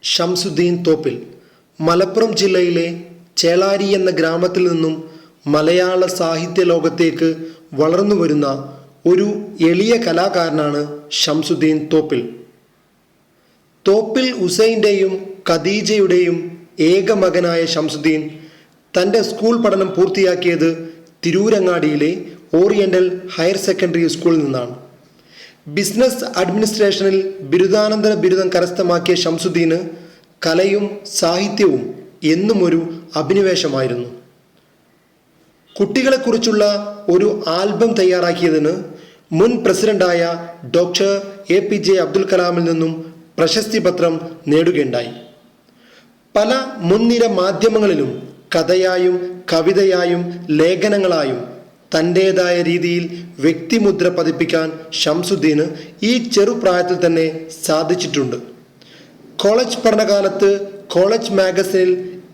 ഷംസുദ്ദീൻ തോപ്പിൽ മലപ്പുറം ജില്ലയിലെ ചേളാരി എന്ന ഗ്രാമത്തിൽ നിന്നും മലയാള സാഹിത്യ ലോകത്തേക്ക് വളർന്നു വരുന്ന ഒരു എളിയ കലാകാരനാണ് ഷംസുദ്ദീൻ തോപ്പിൽ. തോപ്പിൽ ഹുസൈൻ്റെയും ഖദീജയുടെയും ഏക മകനായ ഷംസുദ്ദീൻ തൻ്റെ സ്കൂൾ പഠനം പൂർത്തിയാക്കിയത് തിരൂരങ്ങാടിയിലെ ഓറിയൻ്റൽ ഹയർ സെക്കൻഡറി സ്കൂളിൽ നിന്നാണ്. ബിസിനസ് അഡ്മിനിസ്ട്രേഷനിൽ ബിരുദാനന്തര ബിരുദം കരസ്ഥമാക്കിയ ഷംസുദ്ദീന് കലയും സാഹിത്യവും എന്നും ഒരു അഭിനിവേശമായിരുന്നു. കുട്ടികളെക്കുറിച്ചുള്ള ഒരു ആൽബം തയ്യാറാക്കിയതിന് മുൻ പ്രസിഡന്റായ ഡോക്ടർ APJ അബ്ദുൽ കലാമിൽ നിന്നും പ്രശസ്തി പത്രം നേടുകയുണ്ടായി. പല മുൻനിര മാധ്യമങ്ങളിലും കഥയായും കവിതയായും ലേഖനങ്ങളായും തൻ്റേതായ രീതിയിൽ വ്യക്തിമുദ്ര പതിപ്പിക്കാൻ ഷംസുദ്ദീന് ഈ ചെറുപ്രായത്തിൽ തന്നെ സാധിച്ചിട്ടുണ്ട്. കോളേജ് പഠനകാലത്ത് കോളേജ് മാഗസിനിൽ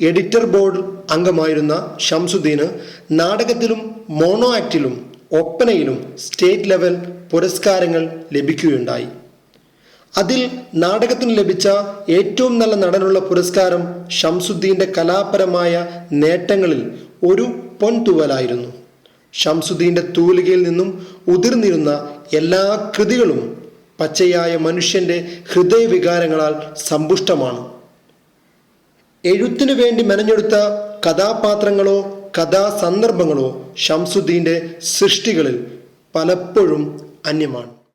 എഡിറ്റർ ബോർഡ് അംഗമായിരുന്ന ഷംസുദ്ദീന് നാടകത്തിലും മോണോ ആക്ടിലും ഒപ്പനയിലും സ്റ്റേറ്റ് ലെവൽ പുരസ്കാരങ്ങൾ ലഭിക്കുകയുണ്ടായി. അതിൽ നാടകത്തിന് ലഭിച്ച ഏറ്റവും നല്ല നടനുള്ള പുരസ്കാരം ഷംസുദ്ദീൻ്റെ കലാപരമായ നേട്ടങ്ങളിൽ ഒരു പൊൻതൂവലായിരുന്നു. ഷംസുദ്ദീൻ്റെ തൂലികയിൽ നിന്നും ഉതിർന്നിരുന്ന എല്ലാ കൃതികളും പച്ചയായ മനുഷ്യൻ്റെ ഹൃദയവികാരങ്ങളാൽ സമ്പുഷ്ടമാണ്. എഴുത്തിനു വേണ്ടി മെനഞ്ഞെടുത്ത കഥാപാത്രങ്ങളോ കഥാസന്ദർഭങ്ങളോ ഷംസുദ്ദീൻ്റെ സൃഷ്ടികളിൽ പലപ്പോഴും അന്യമാണ്.